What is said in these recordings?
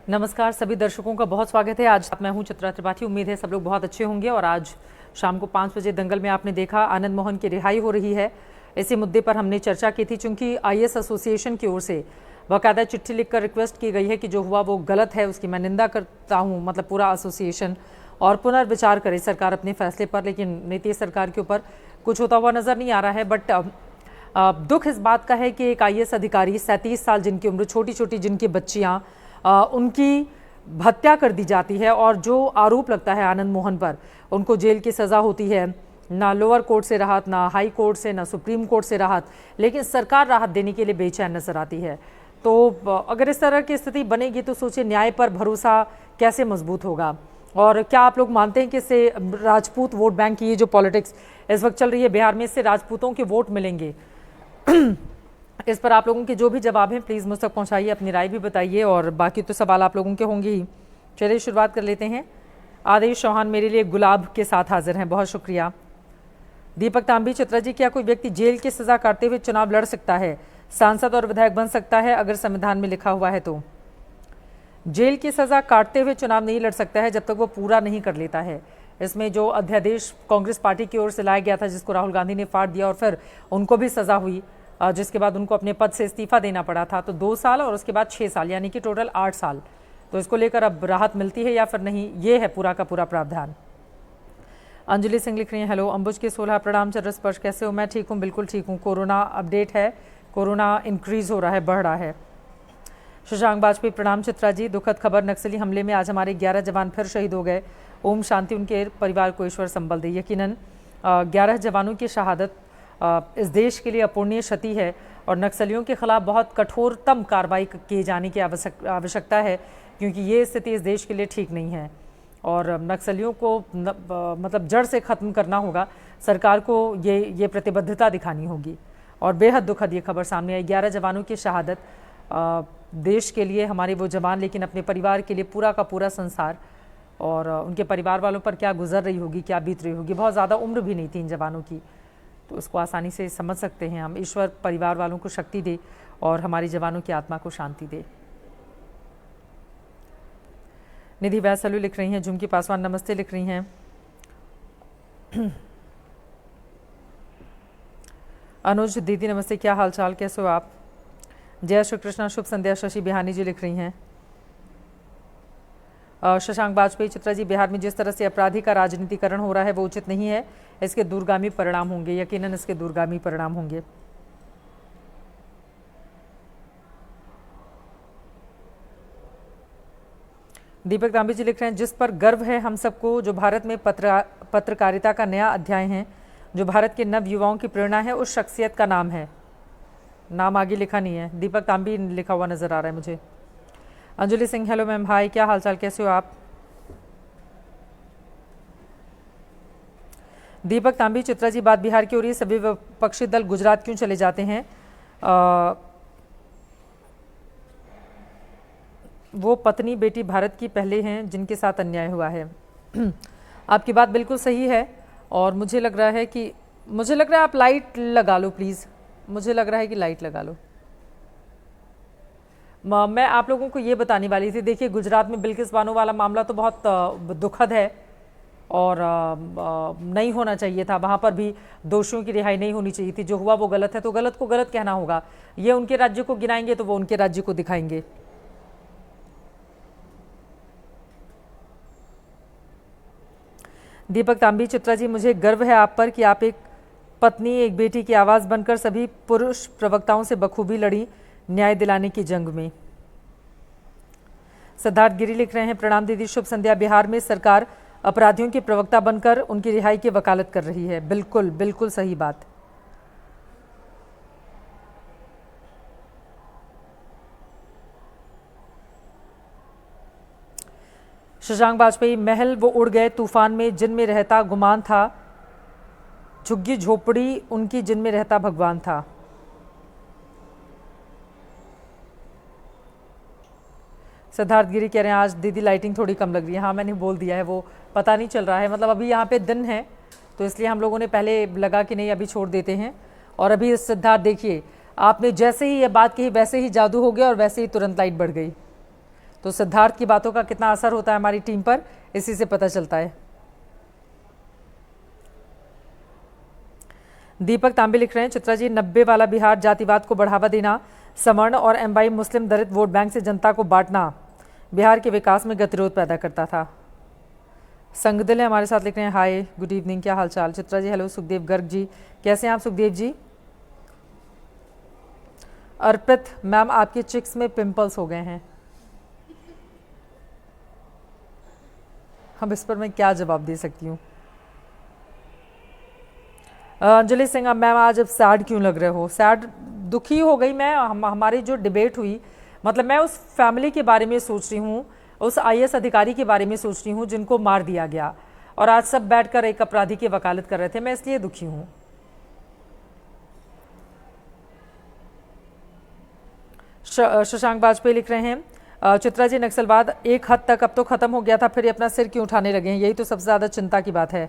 नमस्कार सभी दर्शकों का बहुत स्वागत है। आज मैं हूं चित्रा त्रिपाठी। उम्मीद है सब लोग बहुत अच्छे होंगे। और आज शाम को 5 बजे दंगल में आपने देखा आनंद मोहन की रिहाई हो रही है। इसी मुद्दे पर हमने चर्चा की थी, चूंकि आईएएस एसोसिएशन की ओर से बाकायदा चिट्ठी लिखकर रिक्वेस्ट की गई है कि जो हुआ वो गलत है, उसकी मैं निंदा करता हूँ, मतलब पूरा एसोसिएशन, और पुनर्विचार करे सरकार अपने फैसले पर। लेकिन नीतीश सरकार के ऊपर कुछ होता हुआ नजर नहीं आ रहा है। बट दुख इस बात का है कि एक आईएएस अधिकारी 37 साल जिनकी उम्र, छोटी छोटी जिनकी बच्चियां, उनकी हत्या कर दी जाती है। और जो आरोप लगता है आनंद मोहन पर, उनको जेल की सज़ा होती है, ना लोअर कोर्ट से राहत, ना हाई कोर्ट से, ना सुप्रीम कोर्ट से राहत, लेकिन सरकार राहत देने के लिए बेचैन नजर आती है। तो अगर इस तरह की स्थिति बनेगी तो सोचिए न्याय पर भरोसा कैसे मजबूत होगा। और क्या आप लोग मानते हैं कि इससे राजपूत वोट बैंक की ये जो पॉलिटिक्स इस वक्त चल रही है बिहार में, इससे राजपूतों के वोट मिलेंगे? इस पर आप लोगों के जो भी जवाब हैं प्लीज़ मुझ तक पहुंचाइए, अपनी राय भी बताइए। और बाकी तो सवाल आप लोगों के होंगे ही। चलिए शुरुआत कर लेते हैं। आदेश चौहान मेरे लिए गुलाब के साथ हाजिर हैं, बहुत शुक्रिया। दीपक तांबी, चित्रा जी, क्या कोई व्यक्ति जेल की सजा काटते हुए चुनाव लड़ सकता है, सांसद और विधायक बन सकता है अगर संविधान में लिखा हुआ है तो? जेल की सजा काटते हुए चुनाव नहीं लड़ सकता है जब तक वो पूरा नहीं कर लेता है। इसमें जो अध्यादेश कांग्रेस पार्टी की ओर से लाया गया था, जिसको राहुल गांधी ने फाड़ दिया और फिर उनको भी सजा हुई, जिसके बाद उनको अपने पद से इस्तीफा देना पड़ा था, तो 2 साल और उसके बाद 6 साल, यानी कि टोटल 8 साल। तो इसको लेकर अब राहत मिलती है या फिर नहीं, ये है पूरा का पूरा प्रावधान। अंजलि सिंह लिख रही हैं, हेलो अंबुज के 16 प्रणाम चरस स्पर्श, कैसे हो? मैं ठीक हूँ, बिल्कुल ठीक हूँ। कोरोना अपडेट है, कोरोना इंक्रीज हो रहा है, बढ़ रहा है। शशांक बाजपेयी, प्रणाम चित्रा जी, दुखद खबर, नक्सली हमले में आज हमारे 11 जवान फिर शहीद हो गए। ओम शांति उनके परिवार को ईश्वर संबल दे। यकीनन 11 जवानों की शहादत इस देश के लिए अपूर्णीय क्षति है और नक्सलियों के खिलाफ बहुत कठोरतम कार्रवाई किए जाने की आवश्यकता है, क्योंकि ये स्थिति इस देश के लिए ठीक नहीं है। और नक्सलियों को मतलब जड़ से ख़त्म करना होगा। सरकार को ये प्रतिबद्धता दिखानी होगी। और बेहद दुखद ये खबर सामने आई, 11 जवानों की शहादत। देश के लिए हमारे वो जवान, लेकिन अपने परिवार के लिए पूरा का पूरा संसार, और उनके परिवार वालों पर क्या गुजर रही होगी, क्या बीत रही होगी। बहुत ज़्यादा उम्र भी नहीं थी इन जवानों की, तो उसको आसानी से समझ सकते हैं हम। ईश्वर परिवार वालों को शक्ति दे और हमारी जवानों की आत्मा को शांति दे। निधि वैसलू लिख रही हैं, झुमकी पासवान नमस्ते लिख रही हैं। अनुज दीदी नमस्ते, क्या हाल चाल, कैसे हो आप? जय श्री कृष्णा, शुभ संध्या। शशि बिहानी जी लिख रही हैं। शशांक बाजपेयी, चित्रा जी, बिहार में जिस तरह से अपराधी का राजनीतिकरण हो रहा है वो उचित नहीं है, इसके दूरगामी परिणाम होंगे। यकीनन इसके दूरगामी परिणाम होंगे। दीपक तांबी जी लिख रहे हैं, जिस पर गर्व है हम सबको, जो भारत में पत्रकारिता का नया अध्याय है, जो भारत के नव युवाओं की प्रेरणा है, उस शख्सियत का नाम है। नाम आगे लिखा नहीं है, दीपक तांबी लिखा हुआ नजर आ रहा है मुझे। अंजलि सिंह, हेलो मैम, हाय, क्या हालचाल, कैसे हो आप? दीपक तांबी, चित्रा जी, बात बिहार की हो रही है, सभी विपक्षी दल गुजरात क्यों चले जाते हैं? वो पत्नी बेटी भारत की पहले हैं जिनके साथ अन्याय हुआ है। आपकी बात बिल्कुल सही है। और मुझे लग रहा है आप लाइट लगा लो प्लीज़, मुझे लग रहा है कि लाइट लगा लो। मैं आप लोगों को ये बताने वाली थी, देखिए गुजरात में बिल्किस बानो वाला मामला तो बहुत दुखद है और नहीं होना चाहिए था। वहाँ पर भी दोषियों की रिहाई नहीं होनी चाहिए थी। जो हुआ वो गलत है तो गलत को गलत कहना होगा। ये उनके राज्य को गिनाएंगे तो वो उनके राज्य को दिखाएंगे। दीपक तांबी, चित्रा जी, मुझे गर्व है आप पर कि आप एक पत्नी, एक बेटी की आवाज़ बनकर सभी पुरुष प्रवक्ताओं से बखूबी लड़ी न्याय दिलाने की जंग में। सिद्धार्थ गिरी लिख रहे हैं, प्रणाम दीदी, शुभ संध्या। बिहार में सरकार अपराधियों की प्रवक्ता बनकर उनकी रिहाई की वकालत कर रही है। बिल्कुल बिल्कुल सही बात। शशांक बाजपेयी, महल वो उड़ गए तूफान में, जिनमें रहता गुमान था, झुग्गी झोपड़ी उनकी जिनमें रहता भगवान था। सिद्धार्थ गिरी कह रहे हैं, आज दीदी लाइटिंग थोड़ी कम लग रही है। हाँ, मैंने बोल दिया है, वो पता नहीं चल रहा है, मतलब अभी यहाँ पे दिन है तो इसलिए हम लोगों ने पहले लगा कि नहीं अभी छोड़ देते हैं। और अभी सिद्धार्थ देखिए, आपने जैसे ही ये बात कही वैसे ही जादू हो गया और वैसे ही तुरंत लाइट बढ़ गई। तो सिद्धार्थ की बातों का कितना असर होता है हमारी टीम पर, इसी से पता चलता है। दीपक तांबे लिख रहे हैं, चित्रा जी 90 वाला बिहार जातिवाद को बढ़ावा देना, सवर्ण और MY Muslim Dalit vote bank से जनता को बांटना बिहार के विकास में गतिरोध पैदा करता था। संगदिल है हमारे साथ, लिख रहे हैं हाय गुड इवनिंग, क्या हालचाल चित्रा जी। हेलो सुखदेव गर्ग जी, कैसे हैं आप सुखदेव जी। अर्पित मैम आपके चिक्स में पिंपल्स हो गए हैं, अब इस पर मैं क्या जवाब दे सकती हूँ। अंजलि सिंह, मैम आज अब सैड क्यों लग रहे हो। सैड, दुखी हो गई मैं। हमारी जो डिबेट हुई, मतलब मैं उस फैमिली के बारे में सोच रही हूँ, उस आईएएस अधिकारी के बारे में सोच रही हूँ जिनको मार दिया गया, और आज सब बैठकर एक अपराधी की वकालत कर रहे थे, मैं इसलिए दुखी हूँ। शशांक वाजपेयी लिख रहे हैं, चित्रा जी नक्सलवाद एक हद तक अब तो खत्म हो गया था, फिर ये अपना सिर क्यों उठाने लगे हैं, यही तो सबसे ज्यादा चिंता की बात है।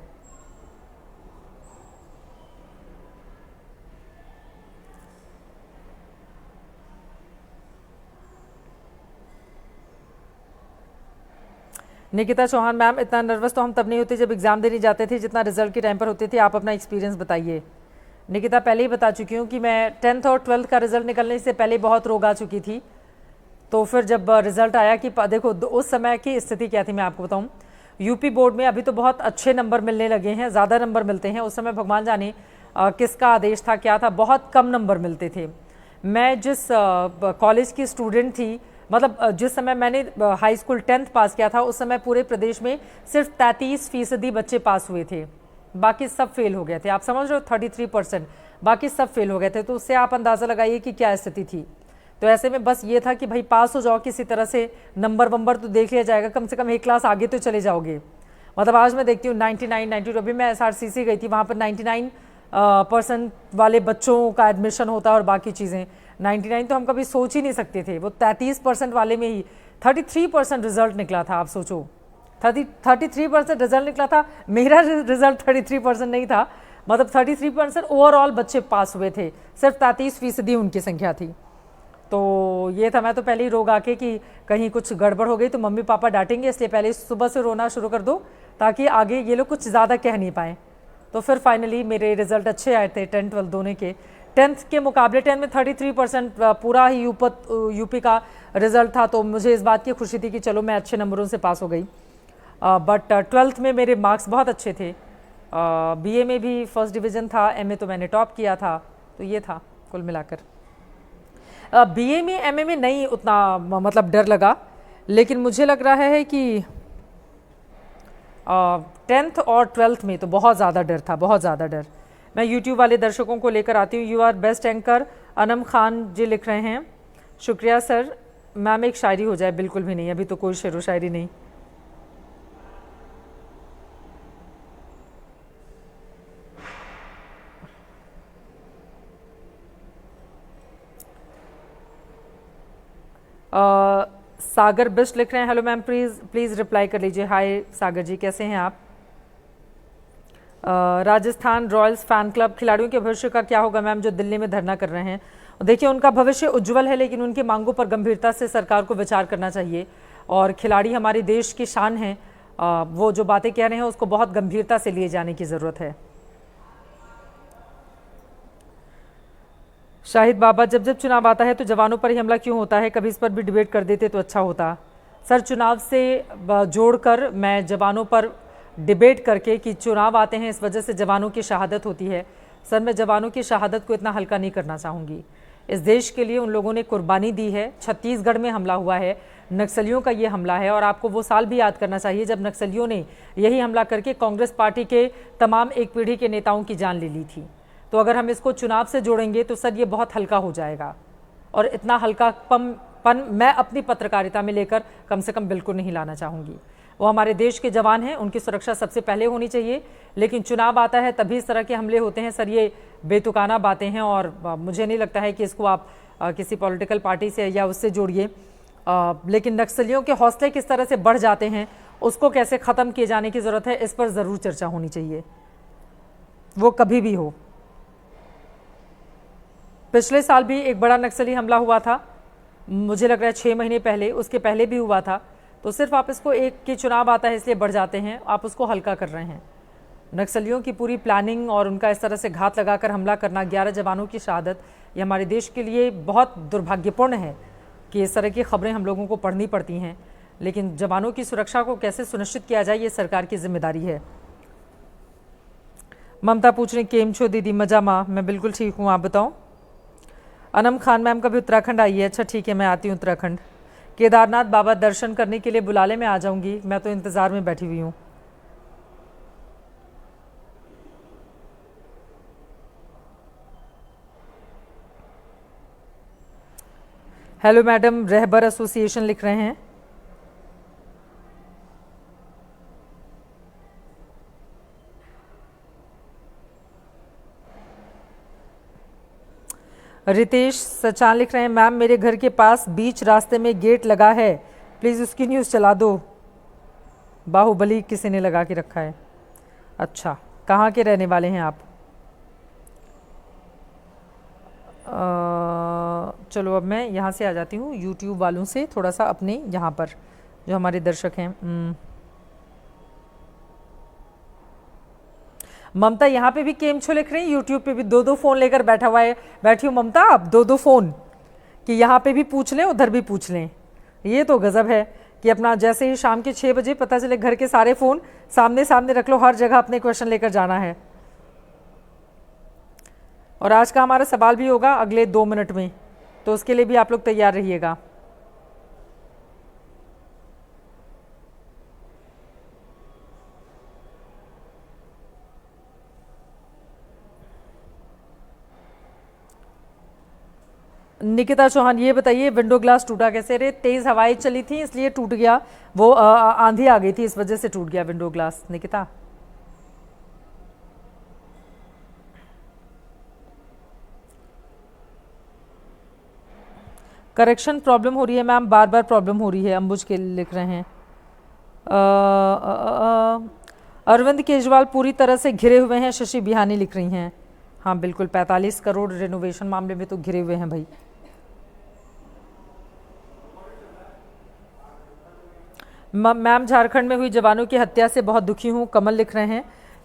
निकिता चौहान, मैम इतना नर्वस तो हम तब नहीं होते जब एग्जाम देने जाते थे जितना रिजल्ट के टाइम पर होते थे, आप अपना एक्सपीरियंस बताइए। निकिता, पहले ही बता चुकी हूँ कि मैं 10th और 12th का रिजल्ट निकलने से पहले बहुत रोग आ चुकी थी। तो फिर जब रिजल्ट आया कि देखो उस समय की स्थिति क्या थी मैं आपको बताऊँ। यूपी बोर्ड में अभी तो बहुत अच्छे नंबर मिलने लगे हैं, ज़्यादा नंबर मिलते हैं। उस समय भगवान जाने किसका आदेश था क्या था, बहुत कम नंबर मिलते थे। मैं जिस कॉलेज की स्टूडेंट थी, मतलब जिस समय मैंने हाई स्कूल 10th पास किया था, उस समय पूरे प्रदेश में सिर्फ 33% बच्चे पास हुए थे, बाकी सब फेल हो गए थे। आप समझ रहे हो, 33%, बाकी सब फेल हो गए थे। तो उससे आप अंदाज़ा लगाइए कि क्या स्थिति थी। तो ऐसे में बस ये था कि भाई पास हो जाओ किसी तरह से, नंबर वंबर तो देख लिया जाएगा, कम से कम एक क्लास आगे तो चले जाओगे। मतलब आज मैं देखती हूँ 99, 92, अभी मैं SRCC गई थी, वहाँ पर 99% वाले बच्चों का एडमिशन होता है और बाकी चीज़ें 99 तो हम कभी सोच ही नहीं सकते थे। वो 33% वाले में ही 33% रिजल्ट निकला था। आप सोचो 33% रिजल्ट निकला था, मेरा रिजल्ट 33% नहीं था, मतलब 33% ओवरऑल बच्चे पास हुए थे, सिर्फ 33% उनकी संख्या थी। तो ये था, मैं तो पहले ही रोग आके कि कहीं कुछ गड़बड़ हो गई तो मम्मी पापा डांटेंगे, इसलिए पहले सुबह से रोना शुरू कर दो ताकि आगे ये लोग कुछ ज़्यादा कह नहीं पाए। तो फिर फाइनली मेरे रिजल्ट अच्छे आए थे 10, 12 दोनों के। 10th के मुकाबले 10 में 33% पूरा ही यूपी का रिजल्ट था, तो मुझे इस बात की खुशी थी कि चलो मैं अच्छे नंबरों से पास हो गई। बट 12th में मेरे मार्क्स बहुत अच्छे थे, बीए में भी फर्स्ट डिवीज़न था, एमए तो मैंने टॉप किया था। तो ये था कुल मिलाकर। बीए में एमए में नहीं उतना मतलब डर लगा, लेकिन मुझे लग रहा है कि 10th और 12th में तो बहुत ज़्यादा डर था, बहुत ज़्यादा डर। मैं यूट्यूब वाले दर्शकों को लेकर आती हूँ। You are best anchor, Anam Khan ji लिख रहे हैं, शुक्रिया सर। मैम एक शायरी हो जाए। बिल्कुल भी नहीं, अभी तो कोई शेरो शायरी नहीं। सागर बिस्ट लिख रहे हैं, हेलो मैम प्लीज़ रिप्लाई कर लीजिए। हाय सागर जी, कैसे हैं आप। राजस्थान रॉयल्स फैन क्लब, खिलाड़ियों के भविष्य का क्या होगा मैम जो दिल्ली में धरना कर रहे हैं। देखिए उनका भविष्य उज्जवल है, लेकिन उनकी मांगों पर गंभीरता से सरकार को विचार करना चाहिए। और खिलाड़ी हमारे देश की शान है, वो जो बातें कह रहे हैं उसको बहुत गंभीरता से लिए जाने की ज़रूरत है। शाहिद बाबा, जब जब चुनाव आता है तो जवानों पर ही हमला क्यों होता है, कभी इस पर भी डिबेट कर देते तो अच्छा होता। सर चुनाव से जोड़कर मैं जवानों पर डिबेट करके कि चुनाव आते हैं इस वजह से जवानों की शहादत होती है, सर मैं जवानों की शहादत को इतना हल्का नहीं करना चाहूँगी। इस देश के लिए उन लोगों ने कुर्बानी दी है। छत्तीसगढ़ में हमला हुआ है, नक्सलियों का ये हमला है, और आपको वो साल भी याद करना चाहिए जब नक्सलियों ने यही हमला करके कांग्रेस पार्टी के तमाम एक पीढ़ी के नेताओं की जान ले ली थी। तो अगर हम इसको चुनाव से जोड़ेंगे तो सर ये बहुत हल्का हो जाएगा, और इतना हल्कापन मैं अपनी पत्रकारिता में लेकर कम से कम बिल्कुल नहीं लाना चाहूँगी। वो हमारे देश के जवान हैं, उनकी सुरक्षा सबसे पहले होनी चाहिए, लेकिन चुनाव आता है तभी इस तरह के हमले होते हैं। सर ये बेतुकाना बातें हैं, और मुझे नहीं लगता है कि इसको आप किसी पॉलिटिकल पार्टी से या उससे जोड़िए। लेकिन नक्सलियों के हौसले किस तरह से बढ़ जाते हैं, उसको कैसे ख़त्म किए जाने की ज़रूरत है, इस पर ज़रूर चर्चा होनी चाहिए, वो कभी भी हो। पिछले साल भी एक बड़ा नक्सली हमला हुआ था, मुझे लग रहा है 6 महीने पहले, उसके पहले भी हुआ था। तो सिर्फ आप इसको एक के चुनाव आता है इसलिए बढ़ जाते हैं, आप उसको हल्का कर रहे हैं। नक्सलियों की पूरी प्लानिंग और उनका इस तरह से घात लगाकर हमला करना, 11 जवानों की शहादत, ये हमारे देश के लिए बहुत दुर्भाग्यपूर्ण है कि इस तरह की खबरें हम लोगों को पढ़नी पड़ती हैं। लेकिन जवानों की सुरक्षा को कैसे सुनिश्चित किया जाए, ये सरकार की जिम्मेदारी है। ममता पूछ रही केम छो दीदी, मजा माँ, मैं बिल्कुल ठीक हूँ, आप बताओ। अनम खान मैम कभी उत्तराखंड आई है? अच्छा ठीक है, मैं आती हूँ उत्तराखंड। केदारनाथ बाबा दर्शन करने के लिए बुला ले, मैं आ जाऊंगी, मैं तो इंतज़ार में बैठी हुई हूँ। हेलो मैडम, रहबर एसोसिएशन लिख रहे हैं। रितेश सचान लिख रहे हैं मैम, मेरे घर के पास बीच रास्ते में गेट लगा है, प्लीज़ उसकी न्यूज़ चला दो। बाहुबली किसी ने लगा के रखा है। अच्छा, कहाँ के रहने वाले हैं आप? चलो अब मैं यहाँ से आ जाती हूँ, यूट्यूब वालों से थोड़ा सा अपने यहाँ पर जो हमारे दर्शक हैं। ममता यहाँ पे भी केम छो लिख रही है, यूट्यूब पे भी 2-2 फ़ोन लेकर बैठी हूँ ममता, आप 2-2 फ़ोन, कि यहाँ पे भी पूछ लें उधर भी पूछ लें। ये तो गज़ब है कि अपना जैसे ही शाम के 6 बजे पता चले घर के सारे फ़ोन सामने सामने रख लो, हर जगह अपने क्वेश्चन लेकर जाना है। और आज का हमारा सवाल भी होगा अगले 2 मिनट में, तो उसके लिए भी आप लोग तैयार रहिएगा। निकिता चौहान, ये बताइए विंडो ग्लास टूटा कैसे? रे तेज हवाएं चली थी इसलिए टूट गया, वो आंधी आ गई थी इस वजह से टूट गया window glass. Nikita, correction problem हो रही है मैम, बार बार प्रॉब्लम हो रही है, अंबुज के लिख रहे हैं। अरविंद केजरीवाल पूरी तरह से घिरे हुए हैं, शशि बिहानी लिख रही हैं। हाँ बिल्कुल, 45 करोड़ रिनोवेशन मामले में तो घिरे हुए हैं भाई। मैम झारखंड में हुई जवानों की हत्या से बहुत दुखी हूँ, कमल लिख रहे हैं।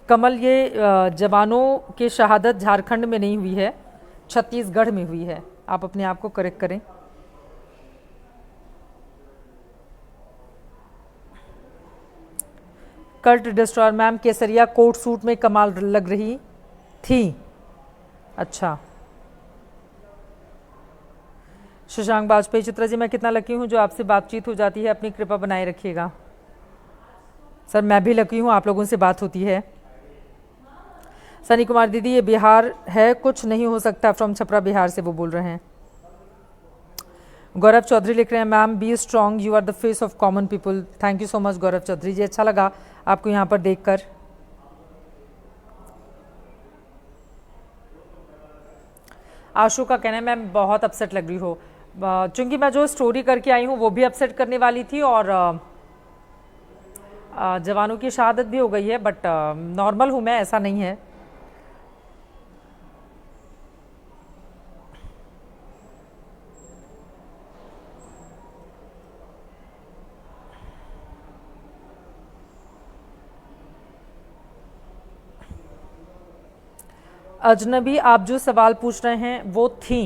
कमल, ये जवानों की शहादत झारखंड में नहीं हुई है, छत्तीसगढ़ में हुई है, आप अपने आप को करेक्ट करें। कल्ट डिस्ट्रॉयर, मैम केसरिया कोट सूट में कमाल लग रही थी। अच्छा, शशांक वाजपेयी, चित्रा जी मैं कितना लकी हूँ जो आपसे बातचीत हो जाती है, अपनी कृपा बनाए रखिएगा। सर मैं भी लकी हूँ, आप लोगों से बात होती है। सनी कुमार दीदी, ये बिहार है, कुछ नहीं हो सकता, फ्रॉम छपरा बिहार से वो बोल रहे हैं। गौरव चौधरी लिख रहे हैं ma'am, be strong, you are the face of common people. Thank you so much Gaurav Chaudhary ji, अच्छा लगा आपको यहाँ पर देखकर। आशु का कहना है मैम बहुत अपसेट लग रही हो, चूंकि मैं जो स्टोरी करके आई हूँ वो भी अपसेट करने वाली थी और जवानों की शहादत भी हो गई है, बट नॉर्मल हूँ मैं, ऐसा नहीं है। अजनबी, आप जो सवाल पूछ रहे हैं वो थी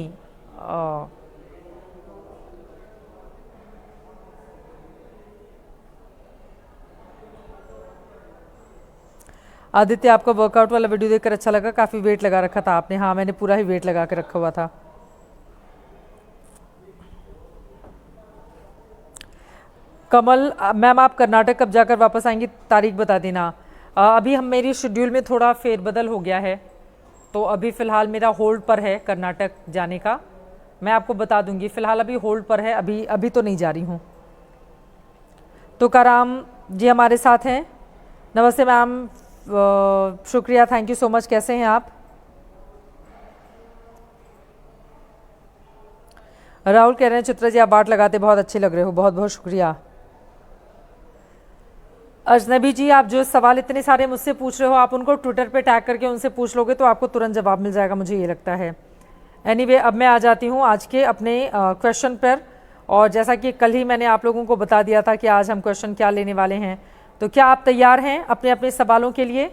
आदित्य, आपका वर्कआउट वाला वीडियो देखकर अच्छा लगा, काफ़ी वेट लगा रखा था आपने। हाँ मैंने पूरा ही वेट लगा के रखा हुआ था। कमल मैम, आप कर्नाटक कब जाकर वापस आएंगी, तारीख बता देना। अभी हम मेरी शेड्यूल में थोड़ा फेरबदल हो गया है, तो अभी फ़िलहाल मेरा होल्ड पर है कर्नाटक जाने का, मैं आपको बता दूंगी। फ़िलहाल अभी होल्ड पर है, अभी तो नहीं जा रही हूँ। तुकाराम जी हमारे साथ हैं, नमस्ते मैम, शुक्रिया, थैंक यू सो मच, कैसे हैं आप? राहुल कह रहे हैं चित्रा जी आप बाट लगाते बहुत अच्छे लग रहे हो, बहुत बहुत शुक्रिया। अजनबी जी, आप जो सवाल इतने सारे मुझसे पूछ रहे हो, आप उनको ट्विटर पे टैग करके उनसे पूछ लोगे तो आपको तुरंत जवाब मिल जाएगा, मुझे ये लगता है। एनीवे, अब मैं आ जाती हूँ आज के अपने क्वेश्चन पर। और जैसा कि कल ही मैंने आप लोगों को बता दिया था कि आज हम क्वेश्चन क्या लेने वाले हैं, तो क्या आप तैयार हैं अपने अपने सवालों के लिए?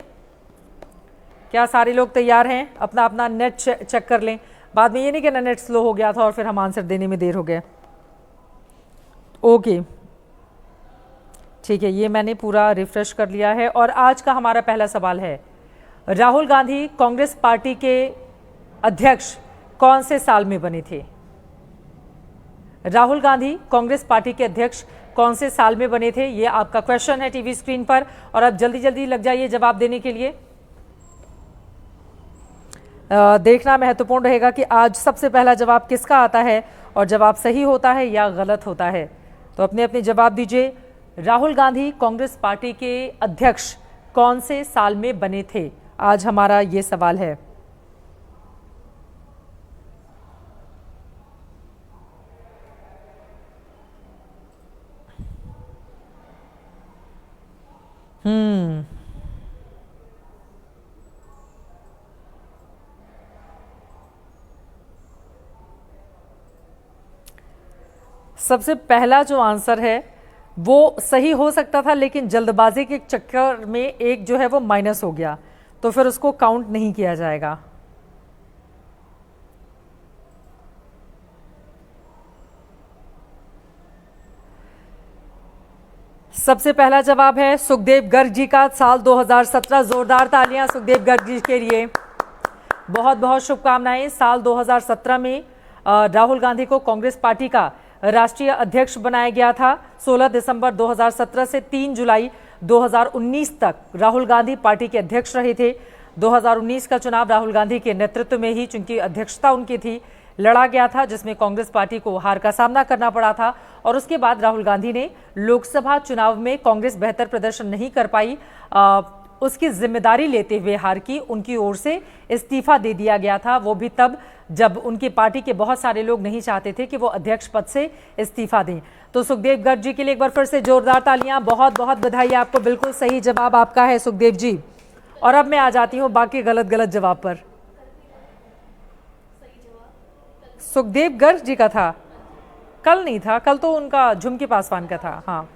क्या सारे लोग तैयार हैं? अपना अपना नेट चेक कर लें, बाद में ये नहीं कि नेट स्लो हो गया था और फिर हम आंसर देने में देर हो गए। ओके, ठीक है, ये मैंने पूरा रिफ्रेश कर लिया है। और आज का हमारा पहला सवाल है, राहुल गांधी कांग्रेस पार्टी के अध्यक्ष कौन से साल में बने थे? राहुल गांधी कांग्रेस पार्टी के अध्यक्ष कौन से साल में बने थे? ये आपका क्वेश्चन है टीवी स्क्रीन पर, और अब जल्दी जल्दी लग जाइए जवाब देने के लिए। देखना महत्वपूर्ण रहेगा कि आज सबसे पहला जवाब किसका आता है और जवाब सही होता है या गलत होता है। तो अपने अपने जवाब दीजिए। राहुल गांधी कांग्रेस पार्टी के अध्यक्ष कौन से साल में बने थे? आज हमारा ये सवाल है। सबसे पहला जो आंसर है वो सही हो सकता था, लेकिन जल्दबाजी के चक्कर में एक जो है वो माइनस हो गया, तो फिर उसको काउंट नहीं किया जाएगा। सबसे पहला जवाब है सुखदेव गर्ग जी का, साल 2017। जोरदार तालियां सुखदेव गर्ग जी के लिए, बहुत बहुत शुभकामनाएं। साल 2017 में राहुल गांधी को कांग्रेस पार्टी का राष्ट्रीय अध्यक्ष बनाया गया था। 16 दिसंबर 2017 से 3 जुलाई 2019 तक राहुल गांधी पार्टी के अध्यक्ष रहे थे। 2019 का चुनाव राहुल गांधी के नेतृत्व में ही, चूंकि अध्यक्षता उनकी थी, लड़ा गया था, जिसमें कांग्रेस पार्टी को हार का सामना करना पड़ा था। और उसके बाद राहुल गांधी ने लोकसभा चुनाव में कांग्रेस बेहतर प्रदर्शन नहीं कर पाई, उसकी जिम्मेदारी लेते हुए हार की उनकी ओर से इस्तीफा दे दिया गया था। वो भी तब जब उनकी पार्टी के बहुत सारे लोग नहीं चाहते थे कि वो अध्यक्ष पद से इस्तीफा दें। तो सुखदेव गर्ग जी के लिए एक बार फिर से जोरदार तालियां, बहुत बहुत बधाई आपको। बिल्कुल सही जवाब आपका है सुखदेव जी। और अब मैं आ जाती हूं बाकी गलत गलत जवाब पर। सुखदेव गर्ग जी का था, कल नहीं था, कल तो उनका झुमकी पासवान का था। हाँ,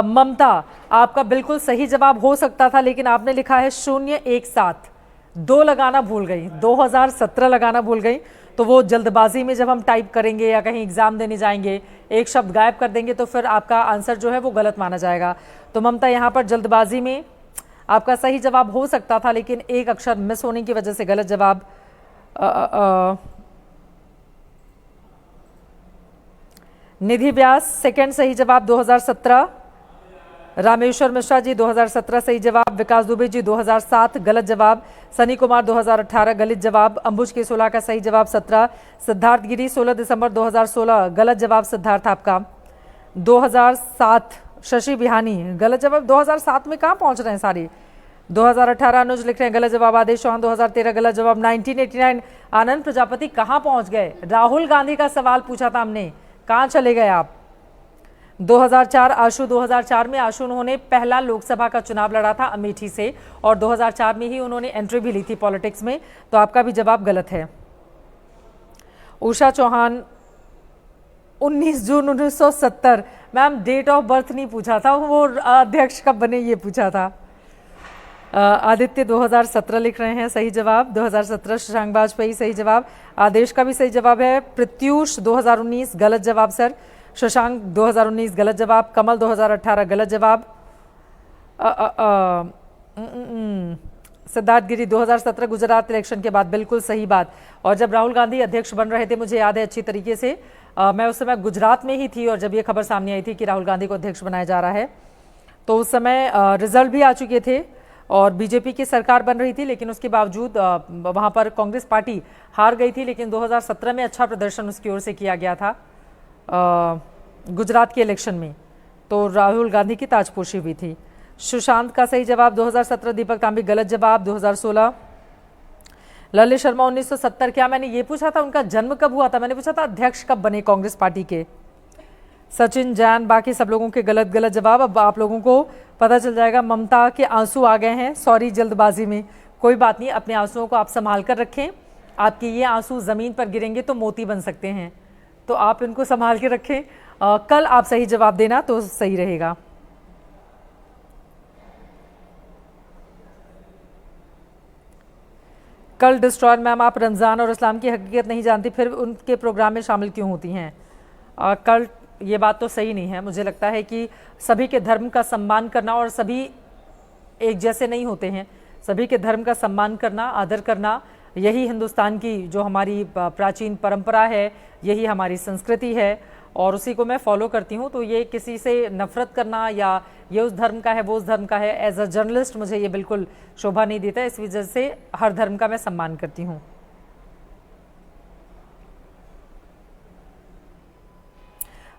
ममता, आपका बिल्कुल सही जवाब हो सकता था, लेकिन आपने लिखा है 017, 2 लगाना भूल गई, 2017 लगाना भूल गई। तो वो जल्दबाजी में जब हम टाइप करेंगे या कहीं एग्जाम देने जाएंगे, एक शब्द गायब कर देंगे तो फिर आपका आंसर जो है वो गलत माना जाएगा। तो ममता, यहाँ पर जल्दबाजी में आपका सही जवाब हो सकता था, लेकिन एक अक्षर मिस होने की वजह से गलत जवाब। निधि व्यास, सेकंड सही जवाब 2017। रामेश्वर मिश्रा जी 2017 सही जवाब। विकास दुबे जी 2007 गलत जवाब। सनी कुमार 2018 गलत जवाब। अंबुज केसोला का सही जवाब 17। सिद्धार्थ गिरी 16 दिसंबर 2016 गलत जवाब सिद्धार्थ आपका। 2007 शशि बिहानी गलत जवाब। 2007 में कहाँ पहुंच रहे हैं सारे। 2018 अनुज लिख रहे हैं गलत जवाब। आदेश चौहान 2013 गलत जवाब। 1989 आनंद प्रजापति कहाँ पहुंच गए। राहुल गांधी का सवाल पूछा था हमने, कहाँ चले गए आप। 2004 आशु, 2004 में आशु उन्होंने पहला लोकसभा का चुनाव लड़ा था अमेठी से, और 2004 में ही उन्होंने एंट्री भी ली थी पॉलिटिक्स में। तो आपका भी जवाब गलत है। उषा चौहान 19 जून 1970। मैम, डेट ऑफ बर्थ नहीं पूछा था, वो अध्यक्ष कब बने ये पूछा था। आदित्य 2017 लिख रहे हैं सही जवाब। 2017 शशांक वाजपेयी सही जवाब। आदेश का भी सही जवाब है। प्रत्यूष 2019 गलत जवाब सर। शशांक 2019 गलत जवाब। कमल 2018 गलत जवाब। सिद्धार्थ गिरी 2017 गुजरात इलेक्शन के बाद, बिल्कुल सही बात। और जब राहुल गांधी अध्यक्ष बन रहे थे, मुझे याद है अच्छी तरीके से, मैं उस समय गुजरात में ही थी, और जब ये खबर सामने आई थी कि राहुल गांधी को अध्यक्ष बनाया जा रहा है, तो उस समय रिजल्ट भी आ चुके थे और बीजेपी की सरकार बन रही थी, लेकिन उसके बावजूद वहाँ पर कांग्रेस पार्टी हार गई थी। लेकिन 2017 में अच्छा प्रदर्शन उसकी ओर से किया गया था गुजरात के इलेक्शन में, तो राहुल गांधी की ताजपोशी हुई थी। सुशांत का सही जवाब 2017। दीपक तांबी गलत जवाब। 2016 ललित शर्मा 1970। क्या मैंने ये पूछा था उनका जन्म कब हुआ था? मैंने पूछा था अध्यक्ष कब बने कांग्रेस पार्टी के। सचिन जैन, बाकी सब लोगों के गलत गलत जवाब। अब आप लोगों को पता चल जाएगा। ममता के आंसू आ गए हैं, सॉरी जल्दबाजी में, कोई बात नहीं, अपने आंसुओं को आप संभाल कर रखें। आपके ये आंसू ज़मीन पर गिरेंगे तो मोती बन सकते हैं, तो आप इनको संभाल के रखें। कल आप सही जवाब देना तो सही रहेगा। कल डिस्ट्रॉयर मैम, आप रमज़ान और इस्लाम की हकीकत नहीं जानती, फिर उनके प्रोग्राम में शामिल क्यों होती हैं? कल ये बात तो सही नहीं है। मुझे लगता है कि सभी के धर्म का सम्मान करना, और सभी एक जैसे नहीं होते हैं, सभी के धर्म का सम्मान करना, आदर करना, यही हिंदुस्तान की जो हमारी प्राचीन परंपरा है, यही हमारी संस्कृति है, और उसी को मैं फॉलो करती हूँ। तो ये किसी से नफरत करना या ये उस धर्म का है वो उस धर्म का है, एज अ जर्नलिस्ट मुझे ये बिल्कुल शोभा नहीं देता। इस वजह से हर धर्म का मैं सम्मान करती हूँ।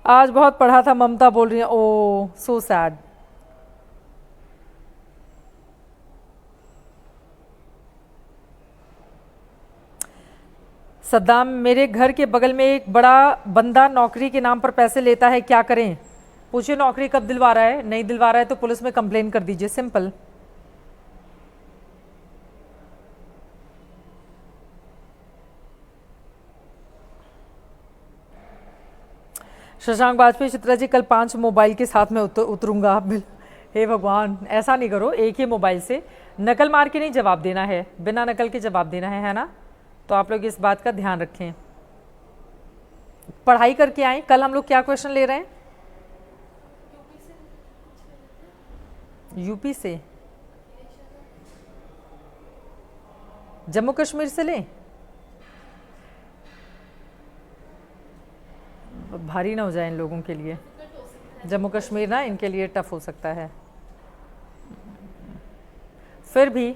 आज बहुत पढ़ा था, ममता बोल रही है। ओ सो सैड। सद्दाम, मेरे घर के बगल में एक बड़ा बंदा नौकरी के नाम पर पैसे लेता है, क्या करें? पूछिए नौकरी कब दिलवा रहा है, नहीं दिलवा रहा है तो पुलिस में कंप्लेन कर दीजिए, सिंपल। शशांक वाजपेयी, चित्रा जी कल 5 मोबाइल के साथ में उतरूंगा। हे भगवान, ऐसा नहीं करो, एक ही मोबाइल से नकल मार के नहीं जवाब देना है, बिना नकल के जवाब देना है ना? तो आप लोग इस बात का ध्यान रखें। पढ़ाई करके आए। कल हम लोग क्या क्वेश्चन ले रहे हैं? यूपी से, जम्मू कश्मीर से लें? भारी ना हो जाए इन लोगों के लिए। जम्मू कश्मीर ना इनके लिए टफ हो सकता है। फिर भी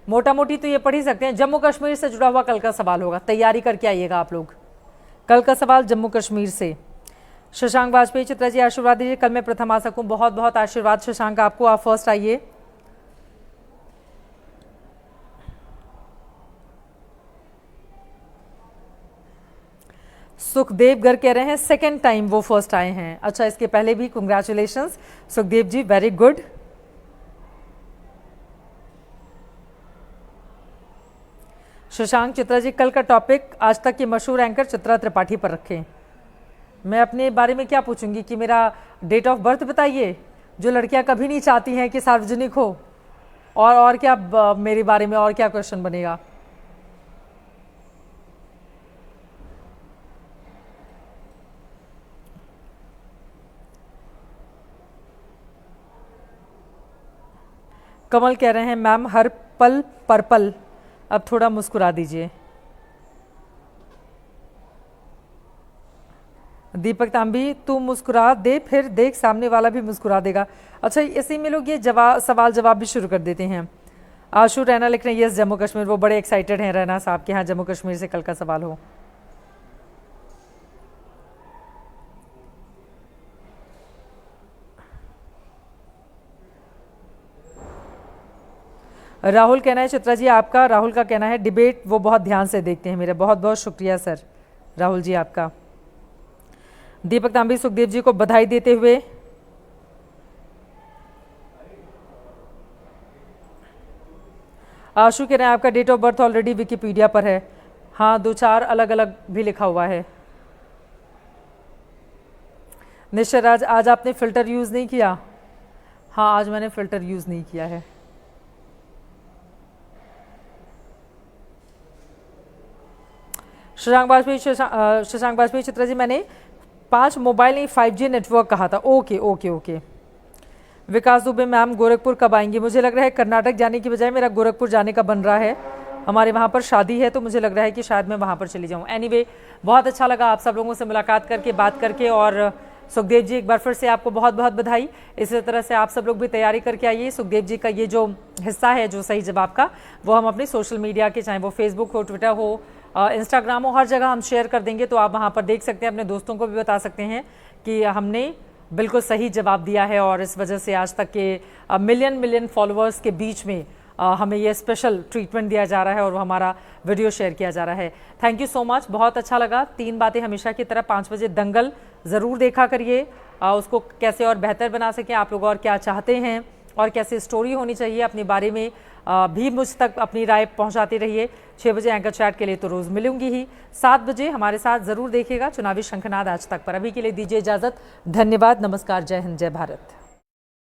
मोटा मोटी तो ये पढ़ ही सकते हैं। जम्मू कश्मीर से जुड़ा हुआ कल का सवाल होगा, तैयारी करके आइएगा आप लोग। कल का सवाल जम्मू कश्मीर से। शशांक वाजपेयी, चित्रा जी आशीर्वाद दीजिए, कल मैं प्रथम आ सकूं। बहुत बहुत आशीर्वाद शशांक आपको, आप फर्स्ट आइए। सुखदेव गर कह रहे हैं सेकेंड टाइम वो फर्स्ट आए हैं। अच्छा, इसके पहले भी congratulations Sukhdev ji, very good. Shashank, Chitra ji कल का टॉपिक आज तक की मशहूर एंकर चित्रा त्रिपाठी पर रखें। मैं अपने बारे में क्या पूछूंगी कि मेरा डेट ऑफ बर्थ बताइए, जो लड़कियां कभी नहीं चाहती हैं कि सार्वजनिक हो। और क्या मेरे बारे में और क्या क्वेश्चन बनेगा? कमल कह रहे हैं मैम हर पल पर्पल, अब थोड़ा मुस्कुरा दीजिए। दीपक तांबी, तू मुस्कुरा दे फिर देख सामने वाला भी मुस्कुरा देगा। अच्छा, इसी में लोग ये सवाल जवाब भी शुरू कर देते हैं। आशु रैना लिख रहे हैं यस जम्मू कश्मीर, वो बड़े एक्साइटेड हैं रैना साहब के यहाँ जम्मू कश्मीर से कल का सवाल हो। राहुल कहना है चित्रा जी आपका, राहुल का कहना है डिबेट वो बहुत ध्यान से देखते हैं मेरा। बहुत बहुत शुक्रिया सर राहुल जी आपका। दीपक तांबी, सुखदेव जी को बधाई देते हुए आशु कह रहे हैं आपका date of birth already Wikipedia पर है। हाँ, 2-4 अलग अलग भी लिखा हुआ है। निश्चय राज, आज आपने फिल्टर यूज़ नहीं किया? हाँ, आज मैंने फिल्टर यूज़ नहीं किया है। शशांक वाजपेयी, चित्रा जी मैंने 5 मोबाइल नहीं 5G नेटवर्क कहा था। Okay okay okay. Vikas Dubey, ma'am Gorakhpur कब आएंगी? मुझे लग रहा है कर्नाटक जाने की बजाय मेरा गोरखपुर जाने का बन रहा है। हमारे वहाँ पर शादी है तो मुझे लग रहा है कि शायद मैं वहाँ पर चली जाऊँ। एनीवे, बहुत अच्छा लगा आप सब लोगों से मुलाकात करके, बात करके। और सुखदेव जी, एक बार फिर से आपको बहुत बहुत बधाई। इसी तरह से आप सब लोग भी तैयारी करके आइए। सुखदेव जी का ये जो हिस्सा है जो सही जवाब का, वो हम अपनी सोशल मीडिया के, चाहे वो फेसबुक हो, ट्विटर हो, इंस्टाग्राम हो, हर जगह हम शेयर कर देंगे। तो आप वहाँ पर देख सकते हैं, अपने दोस्तों को भी बता सकते हैं कि हमने बिल्कुल सही जवाब दिया है। और इस वजह से आज तक के मिलियन फॉलोअर्स के बीच में हमें ये स्पेशल ट्रीटमेंट दिया जा रहा है और वो हमारा वीडियो शेयर किया जा रहा है। थैंक यू सो मच, बहुत अच्छा लगा। 3 बातें हमेशा की तरह 5 बजे दंगल ज़रूर देखा करिए। उसको कैसे और बेहतर बना सकें आप लोग, और क्या चाहते हैं और कैसे स्टोरी होनी चाहिए अपने बारे में भी मुझ तक अपनी राय पहुंचाते रहिए। 6 बजे एंकर चैट के लिए तो रोज़ मिलूंगी ही, 7 बजे हमारे साथ ज़रूर देखिएगा चुनावी शंखनाद आज तक पर। अभी के लिए दीजिए इजाज़त। धन्यवाद, नमस्कार, जय हिंद, जय भारत।